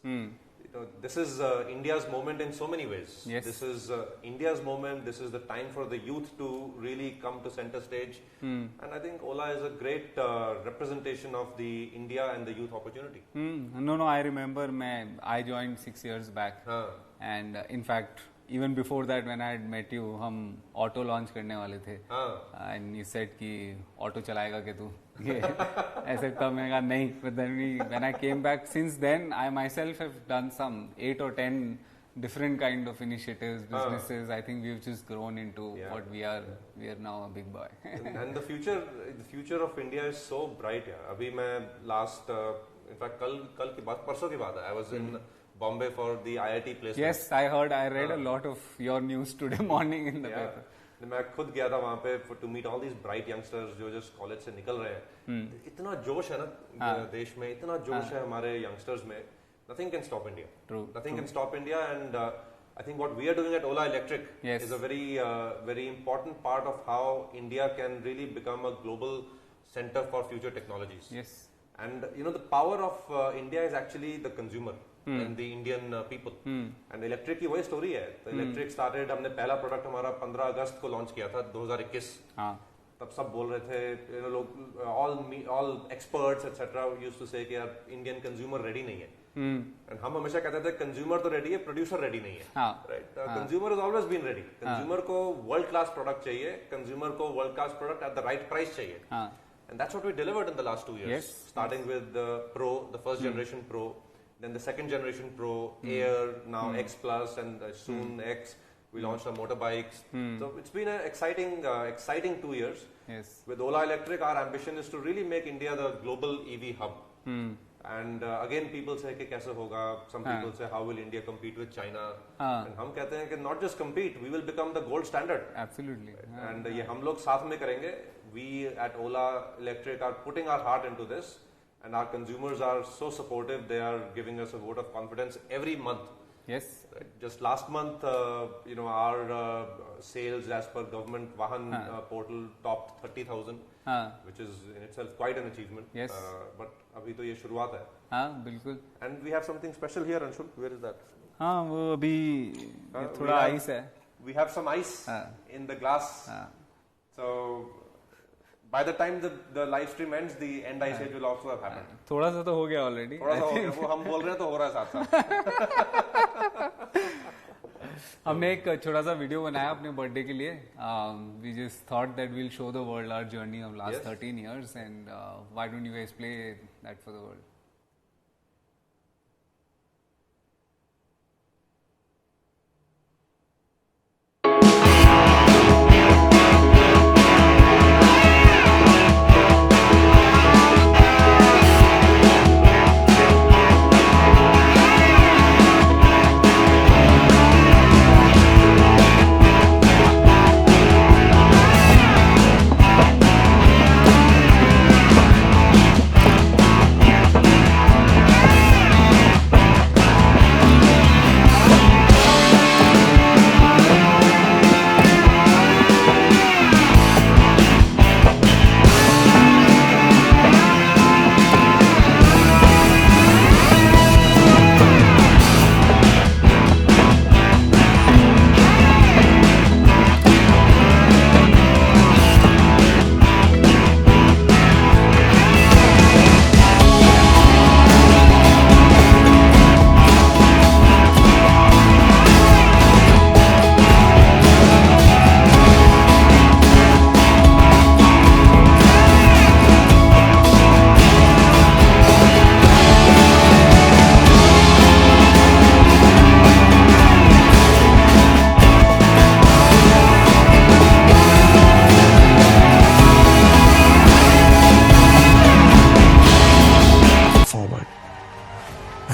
This is India's moment in so many ways. Yes. This is India's moment. This is the time for the youth to really come to center stage. And I think Ola is a great representation of the India and the youth opportunity. No, I remember I joined 6 years back. And in fact, even before that, when I had met you, हम auto launch करने वाले थे. And you said कि auto चलाएगा क्या तू? ऐसे तब मैंने कहा नहीं. But then when I came back, since then I myself have done some 8 or 10 different kind of initiatives, businesses. I think we've just grown into what we are. We are now a big boy. And the future of India is so bright. यार. अभी मैं last, in fact कल की बात, परसों की बात है. I was in Bombay for the IIT placement. Yes, I heard. I read a lot of your news today morning in the paper. मैं खुद गया था वहाँ पे to meet all these bright youngsters जो just कॉलेज से निकल रहे हैं. इतना जोश है ना देश में, इतना जोश है हमारे youngsters में. Nothing can stop India. True. Nothing can stop India, and I think what we are doing at Ola Electric is a very important part of how India can really become a global center for future technologies. Yes. And the power of India is actually the consumer. And the Indian people. And electric की वही story है. तो electric started, हमने पहला product हमारा 15 अगस्त को launch किया था 2021. तब सब बोल रहे थे, लोग all experts etc. used to say कि यार Indian consumer ready नहीं है. And हम हमेशा कहते थे consumer तो ready है, producer ready नहीं है. Right? Consumer has always been ready. Consumer को world class product चाहिए, consumer को world class product at the right price चाहिए. And that's what we delivered in the last 2 years. Yes. Starting with the Pro, the first generation Pro. Then the second generation Pro, Air, now X Plus, and soon X. We launched our motorbikes. So it's been an exciting 2 years. Yes. With Ola Electric, our ambition is to really make India the global EV hub. And again, people say कि कैसे होगा? Some people say how will India compete with China? And हम कहते हैं कि not just compete, we will become the gold standard. Absolutely. And ये हम लोग साथ में करेंगे. We at Ola Electric are putting our heart into this. And our consumers are so supportive. They are giving us a vote of confidence every month. Yes. Right. Just last month, our sales as per government Vahan portal topped 30,000, which is in itself quite an achievement. Yes. But अभी तो ये शुरुआत है. हाँ, बिल्कुल. And we have something special here, Anshul. Where is that? हाँ, वो अभी थोड़ा ice है. We have some ice in the glass. So. By the time the live stream ends, the end ice age will also have happened. थोड़ा सा तो हो गया already. थोड़ा सा हो गया. वो हम बोल रहे हैं तो हो रहा है साथ-साथ. हमने एक छोटा सा वीडियो बनाया अपने बर्थडे के लिए. We just thought that we'll show the world our journey of last 13 years, and why don't you guys play that for the world?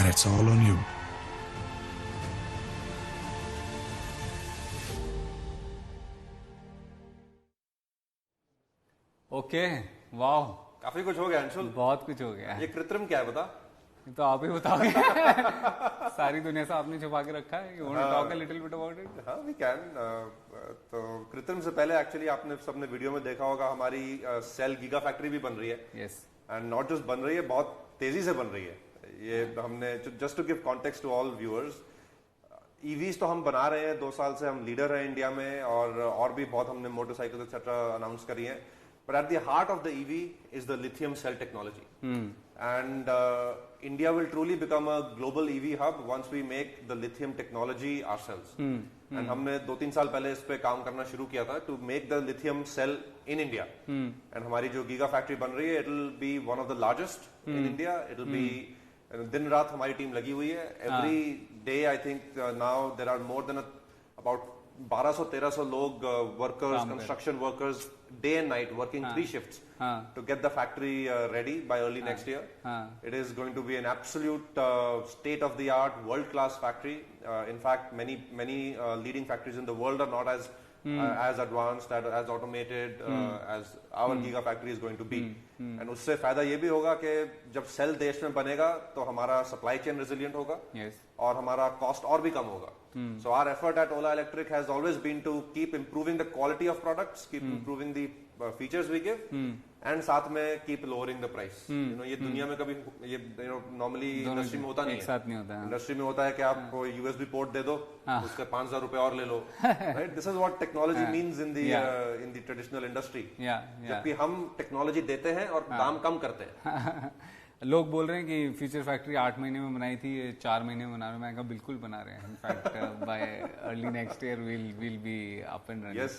It's all on you. Okay, वाह, काफी कुछ हो गया अंशुल. बहुत कुछ हो गया. ये कृत्रिम क्या है बता? तो आप ही बताओगे. सारी दुनिया से आपने छुपा के रखा है. You want to talk a little bit about it? हाँ, we can. तो कृत्रिम से पहले एक्चुअली आपने सबने वीडियो में देखा होगा हमारी सेल गीगा फैक्ट्री भी बन रही है. Yes. एंड नॉट जस्ट बन रही है, बहुत तेजी से बन रही है. ये हमने just to give context to all viewers, EVs तो हम बना रहे हैं 2 साल से, हम लीडर हैं इंडिया में, और भी बहुत हमने मोटरसाइकिल एक्सेट्रा अनाउंस करी है. But at the heart of the EV is the lithium cell technology. And India will truly become a global EV hub once we make the lithium technology ourselves. And हमने 2-3 साल पहले इस पे काम करना शुरू किया था to make the lithium cell in India. And हमारी जो गीगा फैक्ट्री बन रही है, it will be one of the largest in India. It will be दिन रात हमारी टीम लगी हुई है. Every day I think now there are more than about 1200-1300 लोग workers, construction workers, day and night working 3 shifts to get the factory ready by early next year. It is going to be an absolute state-of-the-art, world-class factory. In fact, many leading factories in the world are not as advanced, as automated as our Giga factory is going to be. And उससे फायदा ये भी होगा कि जब cell देश में बनेगा तो हमारा सप्लाई चेन रेजिलिएंट होगा और हमारा कॉस्ट और भी कम होगा. So our effort at Ola Electric has always been to keep improving the quality of products, keep improving the features we give, and साथ में keep lowering the price. You know, ये दुनिया में कभी ये normally इंडस्ट्री में होता नहीं है. इंडस्ट्री में होता है कि आप USB पोर्ट दे दो, उसके 5,000 रुपए और ले लो. Right? This is what technology means in the traditional industry. जबकि हम टेक्नोलॉजी देते हैं और दाम कम करते हैं. लोग बोल रहे हैं कि फ्यूचर फैक्ट्री 8 महीने में बनाई थी, 4 महीने में बना रहे हैं. मैं कहा बिल्कुल बना रहे हैं. In fact bye early next year will be up and running.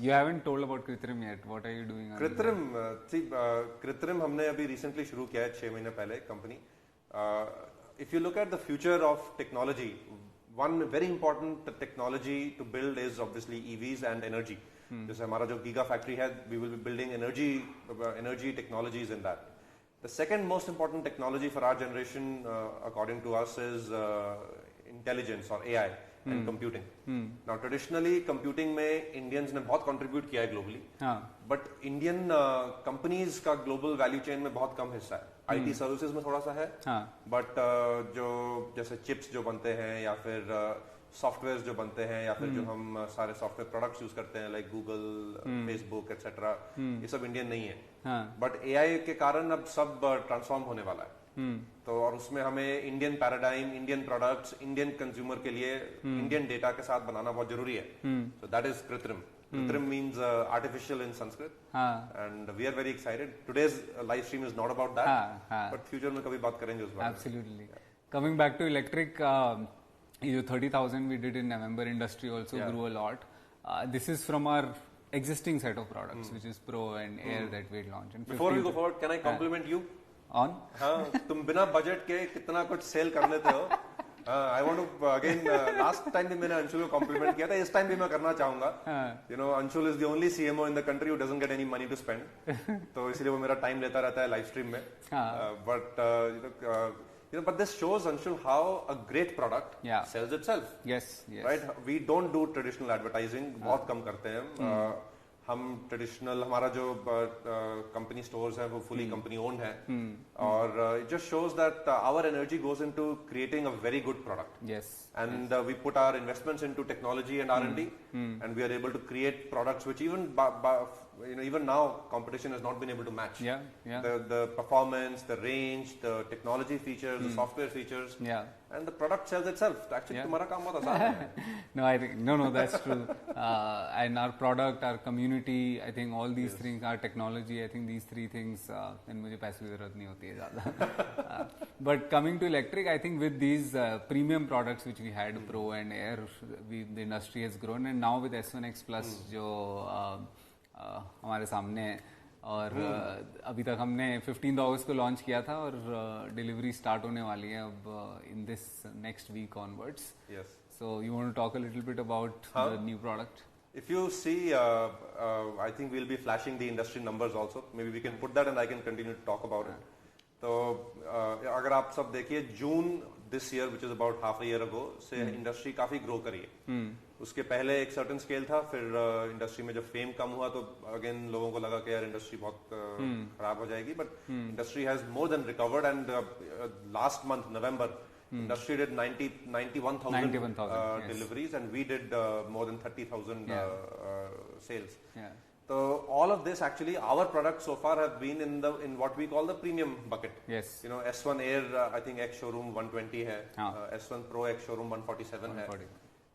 You haven't told about Kritrim yet. What are you doing? Kritrim हमने अभी recently शुरू किया है 6 महीने पहले company. If you look at the future of technology, one very important technology to build is obviously EVs and energy. जैसे हमारा जो गीगा फैक्ट्री है, we will be building energy technologies in that. The second most important technology for our generation, according to us, is intelligence or AI and computing. Now, traditionally, computing में Indians ने बहुत contribute किया है globally. But Indian companies का global value chain में बहुत कम हिस्सा है. IT services में थोड़ा सा है. But जो जैसे chips जो बनते हैं या फिर सॉफ्टवेयर जो बनते हैं या फिर जो हम सारे सॉफ्टवेयर प्रोडक्ट्स यूज करते हैं लाइक गूगल, फेसबुक एक्सेट्रा, ये सब इंडियन नहीं है. बट एआई के कारण अब सब ट्रांसफॉर्म होने वाला है. तो और उसमें हमें Indian paradigm, Indian products, Indian consumer के लिए इंडियन डेटा के साथ बनाना बहुत जरूरी है. सो दैट इज कृत्रिम. कृत्रिम means artificial in Sanskrit. And we are very excited. Today's live stream is not about that, but future में कभी बात करेंगे उस बारे में. Absolutely. Coming back to electric, your 30,000 we did in November industry also grew a lot. This is from our existing set of products, which is Pro and Air that we launched. And before we go forward, can I compliment you? On? हाँ, तुम बिना budget के कितना कुछ cell कर लेते हो. I want to again last time भी मैंने अंशुल को compliment किया था, इस टाइम भी मैं करना चाहूंगा. You know, Anshul is the only CMO in the country who doesn't get any money to spend. तो इसलिए वो मेरा टाइम लेता रहता है लाइव स्ट्रीम में. But this shows, Anshul, how a great product sells itself. Yes. Right? We don't do traditional advertising. बहुत कम करते हैं. हम ट्रेडिशनल, हमारा जो कंपनी स्टोर्स हैं वो फुली कंपनी ओन्ड है. और it just shows that our energy goes into creating a very good product. Yes. And we put our investments into technology and R&D, and we are able to create products which even now competition has not been able to match. The performance, the range, the technology features, the software features, and the product sells itself. Actually, तुम्हारा काम बहुत आसान है. No, I think no, that's true. And our product, our community, I think all these things, our technology, I think these 3 things, then मुझे पैसे की जरूरत नहीं होती है ज़्यादा. But coming to electric, I think with these premium products which we had, Pro and Air, the industry has grown, and now with S1X Plus जो हमारे सामने है, और अभी तक हमने 15th अगस्त को लॉन्च किया था और डिलीवरी स्टार्ट होने वाली है अब in this next week onwards. So you want to talk a little bit about the new product? If you see, I think we'll be flashing the industry numbers also. Maybe we can put that and I can continue to talk about it. तो अगर आप सब देखिए, June this year which is about half a year ago से industry काफी grow करी है. उसके पहले एक सर्टेन स्केल था, फिर इंडस्ट्री में जब फेम कम हुआ तो अगेन लोगों को लगा कि यार इंडस्ट्री बहुत खराब हो जाएगी. But industry has more than recovered and last month November industry did 91,000 deliveries and we did more than 30,000 sales. So all of this actually, our products so far have been in what we call the premium bucket. Yes. You know, S1 Air, I think X showroom 120 hai, S1 Pro X showroom 147 hai.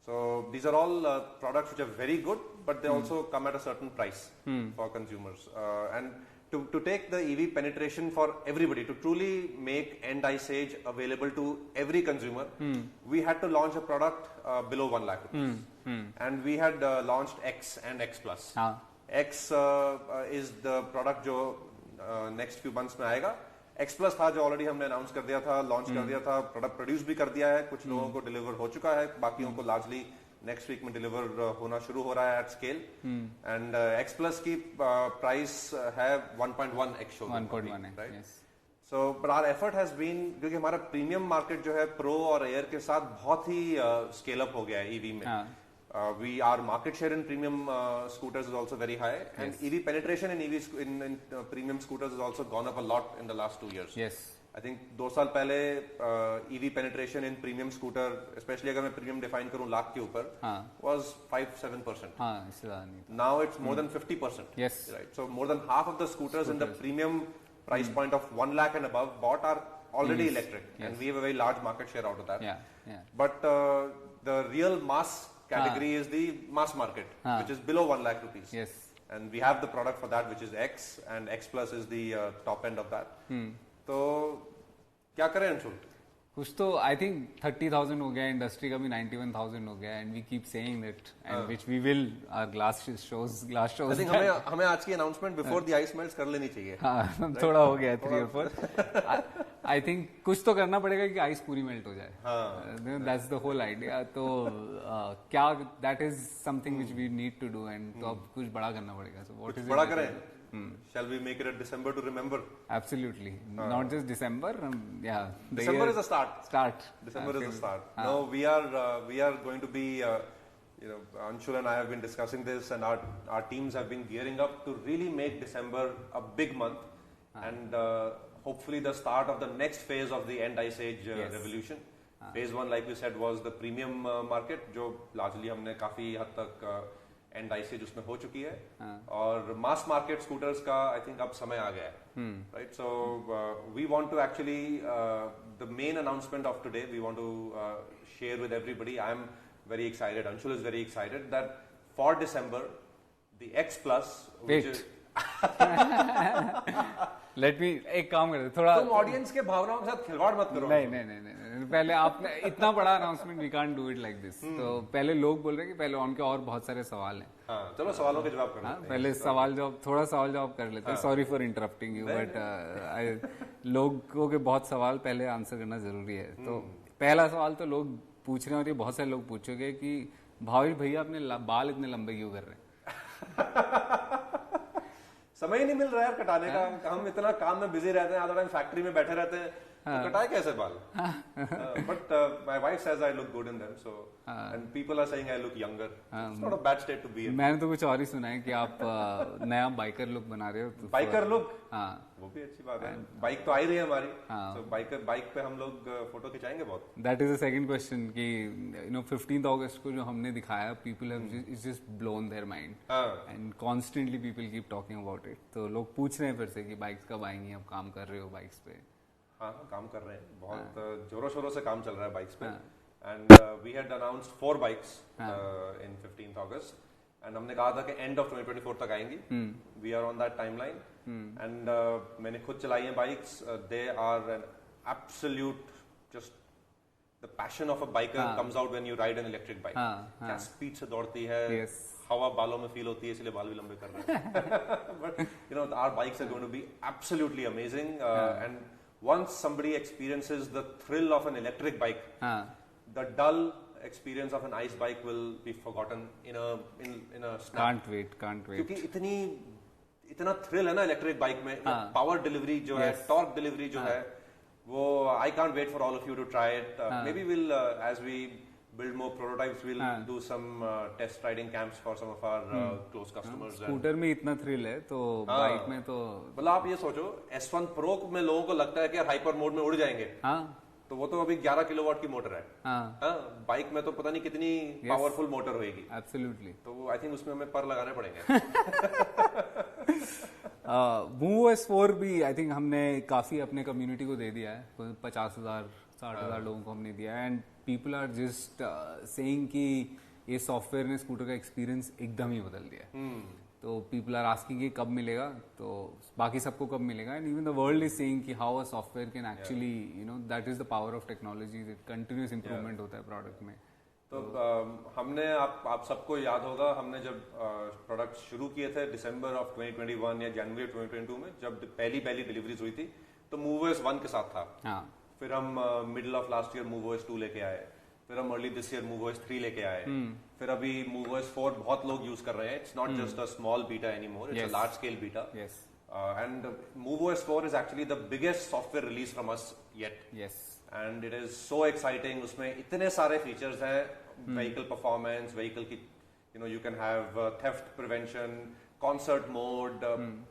So these are all products which are very good, but they also come at a certain price for consumers. And to take the EV penetration for everybody, to truly make end ice age available to every consumer, we had to launch a product below 1 lakh rupees. And we had launched X and X Plus. X is the product जो next few months में आएगा. X Plus था जो already हमने announce कर दिया था, launch कर दिया था, product produce भी कर दिया है, कुछ लोगों को deliver हो चुका है, बाकियों को largely next week में deliver होना शुरू हो रहा है at scale. And X Plus की price है 1.1 X showroom. 1.1 है, right? yes. So but our effort has been, क्योंकि हमारा premium market जो है Pro और Air के साथ बहुत ही scale up हो गया है EV में. Our market share in premium scooters is also very high, and EV penetration in premium scooters has also gone up a lot in the last 2 years. Yes. I think 2 साल पहले EV penetration in premium scooter, especially अगर मैं premium define करूँ लाख के ऊपर, was 5-7%. हाँ, इससे ज़्यादा नहीं. Now it's more than 50%. Yes. Right. So more than half of the scooters in the premium price point of 1 lakh and above bought are already electric, and we have a very large market share out of that. Yeah. But the real mass category is the mass market, which is below 1 lakh rupees. Yes. And we have the product for that, which is X, and X Plus is the top end of that. तो क्या करें अंशुल? कुछ तो I think 30,000 हो गया, industry का भी 91,000 हो गया, and we keep saying that and which we will hourglass shows I think हमें आज की announcement before the ice melts कर लेनी चाहिए. हाँ, थोड़ा हो गया 3 और 4. आई थिंक कुछ तो करना पड़ेगा कि आइस पूरी मेल्ट हो जाए. That's the whole idea. तो क्या that is something which we need to do, and तो अब कुछ बड़ा करना पड़ेगा. सो व्हाट इज बड़ा करें? Shall we make it at December to remember? Absolutely. Not just December. Yeah. December is the start. December is the start. No, we are going to be, Anshul and I have been discussing this, and our teams have been gearing up to really make December a big month, and hopefully the start of the next phase of the end ice age revolution. Phase 1, like we said, was the premium market, जो largely हमने काफी हद तक and ices उसमें हो चुकी है, और मास मार्केट स्कूटर्स का आई थिंक अब समय आ गया है. Right. So we want to actually the main announcement of today we want to share with everybody. I am very excited, Anshul is very excited that for December the X Plus, which is let me एक काम कर थोड़ा, तुम audience के भावनाओं के साथ खिलवाड़ मत करो. नहीं, पहले आपने इतना बड़ा announcement we can't do it like this. तो पहले लोग बोल रहे हैं कि पहले उनके और बहुत सारे सवाल हैं. चलो सवालों के जवाब करते हैं. पहले सवाल जवाब कर लेते हैं. Sorry for interrupting you, but लोगों के बहुत सवाल पहले आंसर करना जरूरी है. तो पहला सवाल तो लोग पूछ रहे हैं, और ये बहुत सारे लोग पूछोगे कि भावेश भैया अपने बाल इतने लंबे क्यों कर रहे हैं? समय ही नहीं मिल रहा है कटाने का. हम इतना काम में बिजी रहते हैं, आधा टाइम फैक्ट्री में बैठे रहते हैं, तो कटाए कैसे बाल? But my wife says I look good in them, so and people are saying I look younger. It's not a bad state to be in. मैंने तो कुछ और ही सुना है कि आप नया बाइकर लुक बना रहे हो. Biker look? हाँ, वो भी अच्छी बात है. बाइक तो आ ही रही है हमारी, तो बाइक पे हम लोग फोटो खिंचाएंगे बहुत. That is the second question कि 15th अगस्त को जो हमने दिखाया, people have just blown their mind, and constantly people keep talking about it. तो लोग पूछ रहे हैं फिर से कि बाइक्स कब आएंगी, अब काम कर रहे हो बाइक्स पे? हाँ, काम कर रहे हैं, बहुत जोरों शोरों से काम चल रहा है बाइक्स पे. And we had announced 4 bikes in 15th अगस्त, एंड हमने कहा था कि एंड ऑफ 2024 तक आएंगी. We are on that timeline, and मैंने खुद चलाई है bikes. They are an absolute, just the passion of a biker comes out when you ride an electric bike. क्या स्पीड से दौड़ती है, हवा बालों में फील होती है, इसलिए बाल भी लंबे कर रहे हैं. But our bikes are going to be absolutely amazing, and once somebody experiences the thrill of an electric bike, the dull experience of an ice bike will be forgotten in a snap. Can't wait. क्योंकि इतना thrill है ना electric bike में. Power delivery जो है, torque delivery जो है, वो I can't wait for all of you to try it. Maybe we'll as we build more prototypes, we'll do some test riding camps for some of our close customers. Scooter में इतना thrill है, तो bike में तो मतलब आप ये सोचो, S1 Pro में लोगों को लगता है कि हाइपर मोड में उड़ जाएंगे, तो वो तो अभी 11 किलोवाट की मोटर है। हाँ, बाइक में तो पता नहीं कितनी पावरफुल मोटर होएगी। एब्सोल्युटली। तो आई थिंक उसमें हमें पर लगाने पड़ेंगे। MoveOS 4 भी आई थिंक हमने काफी अपने कम्युनिटी को दे दिया है, 50,000 60,000 लोगों को हमने दिया है, and people are just saying कि ये सॉफ्टवेयर ने स्कूटर का एक्सपीरियंस एकदम ही बदल दिया है। तो पीपल आर आस्किंग कि कब मिलेगा, तो बाकी सबको कब मिलेगा, and even the world is saying कि how a software can actually that is the power of technology, continuous improvement होता है प्रोडक्ट में। तो हमने आप सबको याद होगा, हमने जब प्रोडक्ट शुरू किए थे दिसंबर ऑफ 2021 या जनवरी 2022 में, जब पहली डिलीवरीज हुई थी, तो MoveOS 1 के साथ था। हाँ, फिर हम middle of last year MoveOS 2 लेके आए, फिर हम अर्ली दिस ईयर MoveOS 3 लेके आए, फिर अभी MoveOS 4 बहुत लोग यूज कर रहे हैं। It's not just a small beta anymore, it's a large scale beta. yes, and MoveOS 4 is actually the biggest software release from us yet. yes, And it is so exciting. उसमें इतने सारे features हैं, vehicle performance, vehicle की you can have theft prevention, concert mode,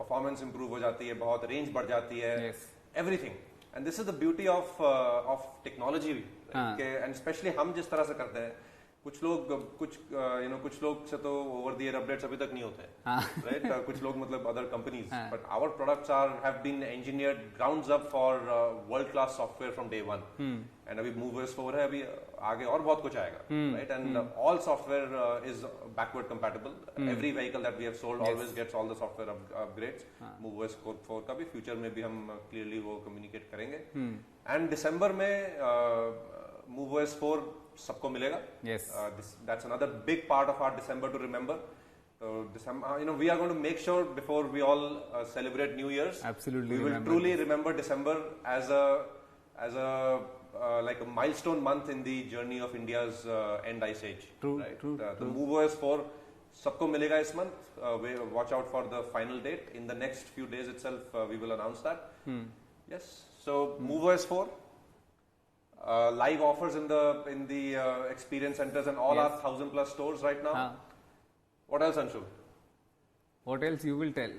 performance improve हो जाती है, बहुत range बढ़ जाती है, yes, everything. And this is the beauty of technology. And especially हम जिस तरह से करते हैं, कुछ लोग से तो ओवर द एयर अपडेट्स अभी तक नहीं होते हैं, राइट? कुछ लोग मतलब other companies, but our products have been engineered grounds up for world class software from day one. And अभी MoveOS 4 है, अभी आगे और बहुत कुछ आएगा, right? And all software is backward compatible. Every vehicle that we have sold always gets all the software upgrades. MoveOS 4 का भी फ्यूचर में भी हम क्लियरली वो कम्युनिकेट करेंगे। एंड दिसंबर में MoveOS 4 सबको मिलेगा। yes, that's another big part of our December to remember. So December, we are going to make sure before we all celebrate New Year's, absolutely, we will truly remember December as a like a milestone month in the journey of India's end ice age. True, right? true, The MoveOS 4 सबको मिलेगा इस month. Watch out for the final date. In the next few days itself, we will announce that. Yes. So MoveOS 4. Live offers in the experience centers and all our 1,000+ stores right now. What else, Anshu? What else you will tell?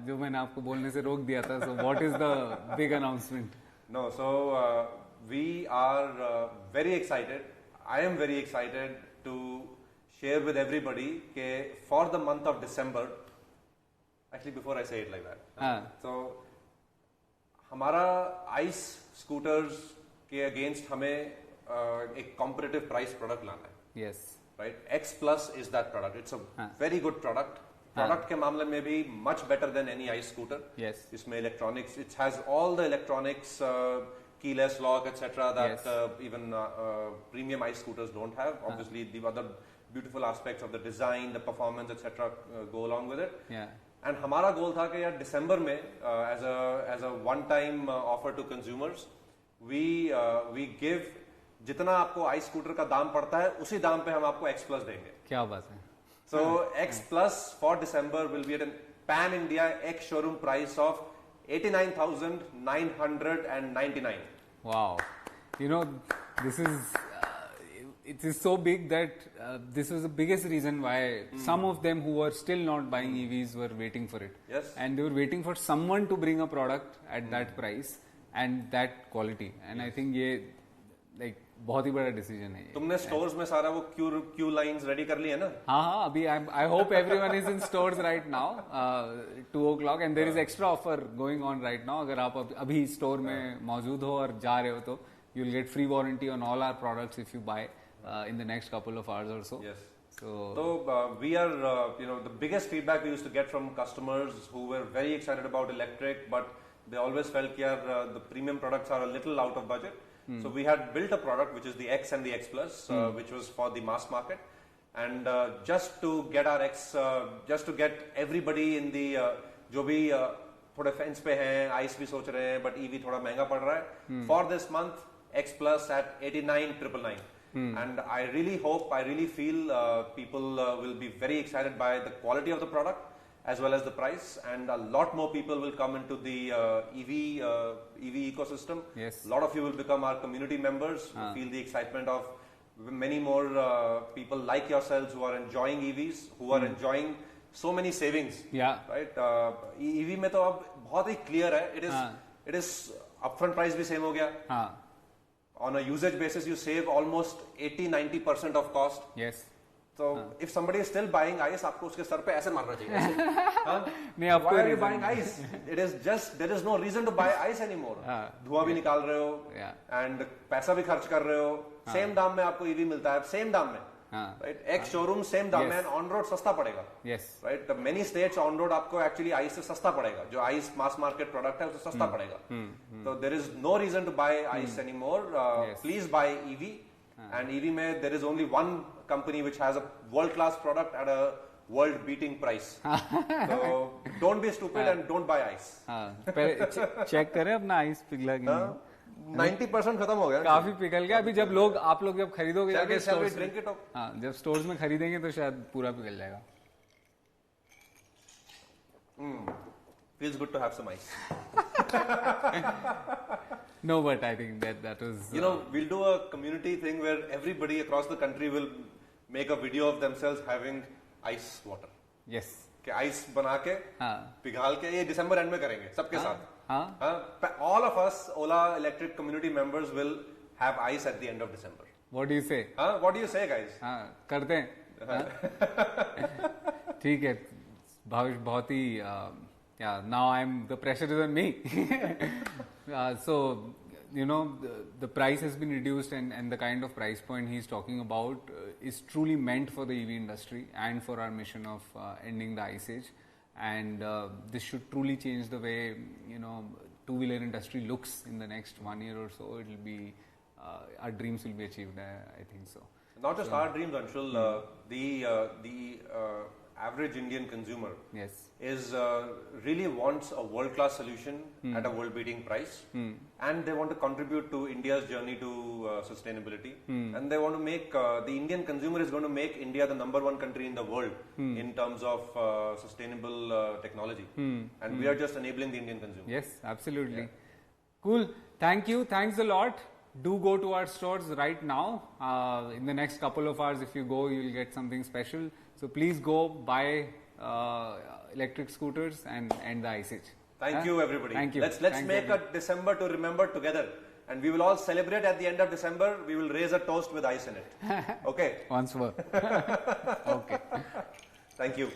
जो मैंने आपको बोलने से रोक दिया था. So what is the big announcement? No, so we are very excited. I am very excited to share with everybody that for the month of December, actually before I say it like that, so हमारा ICE scooters के against हमें एक competitive price product लाना है। yes, right? X Plus is that product. It's a very good product. Product के मामले में भी much better than any ICE scooter. yes, इसमें electronics, it has all the electronics, keyless lock, etc. that even premium ICE scooters don't have. Obviously, the other beautiful aspects of the design, the performance, etc. Go along with it. yeah, And हमारा गोल था कि यार दिसंबर में as a one-time offer to consumers, we give जितना आपको आई scooter का दाम पड़ता है उसी दाम पे हम आपको X Plus देंगे। क्या बात है। So X Plus for December will be at a pan India X showroom price of 89,999. Wow, this is it is so big that this was the biggest reason why some of them who were still not buying EVs were waiting for it. Yes, and they were waiting for someone to bring a product at that price and that quality. And I think ये like बहुत ही बड़ा decision है ये। तुमने stores में सारा वो Q lines ready कर ली है ना? हाँ, अभी I hope everyone is in stores right now 2 o'clock and there is extra offer going on right now. अगर आप अभी स्टोर में मौजूद हो और जा रहे हो तो you will get free warranty on all our products if you buy in the next couple of hours or so. Yes. So we are the biggest feedback we used to get from customers who were very excited about electric, but they always felt that the premium products are a little out of budget. So we had built a product which is the X and the X Plus, which was for the mass market. And just to get our X, just to get everybody in the जो भी थोड़े fence पे हैं, ICE भी सोच रहे हैं, but EV थोड़ा महंगा पड़ रहा है. For this month, X Plus at 89,999. And I really hope, I really feel people will be very excited by the quality of the product as well as the price, and a lot more people will come into the EV ecosystem. Yes. A lot of you will become our community members, feel the excitement of many more people like yourselves who are enjoying EVs, who are enjoying so many savings. Yeah. Right? EV में तो अब बहुत ही clear है. It is upfront price भी same हो गया. on a usage basis, you save almost 80-90% of cost. Yes. So if somebody is still buying ice, आपको उसके सर पे ऐसे मारना चाहिए. नहीं, अब Why are you buying ice? It is just there is no reason to buy ice anymore. धुआं भी निकाल रहे हो, and पैसा भी खर्च कर रहे हो. Same दाम में आपको EV मिलता है, same दाम में. Right? X showroom same दाम में, and on road सस्ता पड़ेगा. Yes. Right? The many states on road आपको actually ice से सस्ता पड़ेगा. जो ice mass market product है उससे सस्ता पड़ेगा. So there is no reason to buy ice anymore. Please buy EV. And EV में there is only one company which has a world-class product at a world-beating price. So don't be stupid and don't buy ice. पहले check करें अपना ice पिघला कि नहीं. 90% खत्म हो गया. काफी पिघल गया. अभी जब आप लोग जब खरीदोगे जाके स्टोर्स में, drink it up. हाँ, जब स्टोर्स में खरीदेंगे तो शायद पूरा पिघल जाएगा. Feels good to have some ice. No, but I think that was. You know, we'll do a community thing where everybody across the country will make a video of themselves having ice water. Yes. कि ice बना के पिघाल के ये दिसंबर and में करेंगे सबके साथ. All of us Ola Electric community members will have ice at the end of December. What do you say? What do you say, guys? हाँ, करते हैं. ठीक है. भावेश बहुत ही yeah, now the pressure is on me. So, you know, the price has been reduced, and the kind of price point he's talking about is truly meant for the EV industry and for our mission of ending the ice age. And this should truly change the way, you know, two-wheeler industry looks in the next 1 year or so. It will be, our dreams will be achieved, I think so. Not just our dreams, Anshul. The average Indian consumer is really wants a world-class solution at a world-beating price, and they want to contribute to India's journey to sustainability, and they want to make the Indian consumer is going to make India the #1 country in the world in terms of sustainable technology, and we are just enabling the Indian consumer. Yes, absolutely. Cool. Thank you. Thanks a lot. Do go to our stores right now. In the next couple of hours, if you go, you'll get something special. So please go buy electric scooters and end the ice age. Thank you, everybody. Thank you. Let's make a December to remember together, and we will all celebrate at the end of December. We will raise a toast with ice in it. Okay. Once more. Okay. Thank you.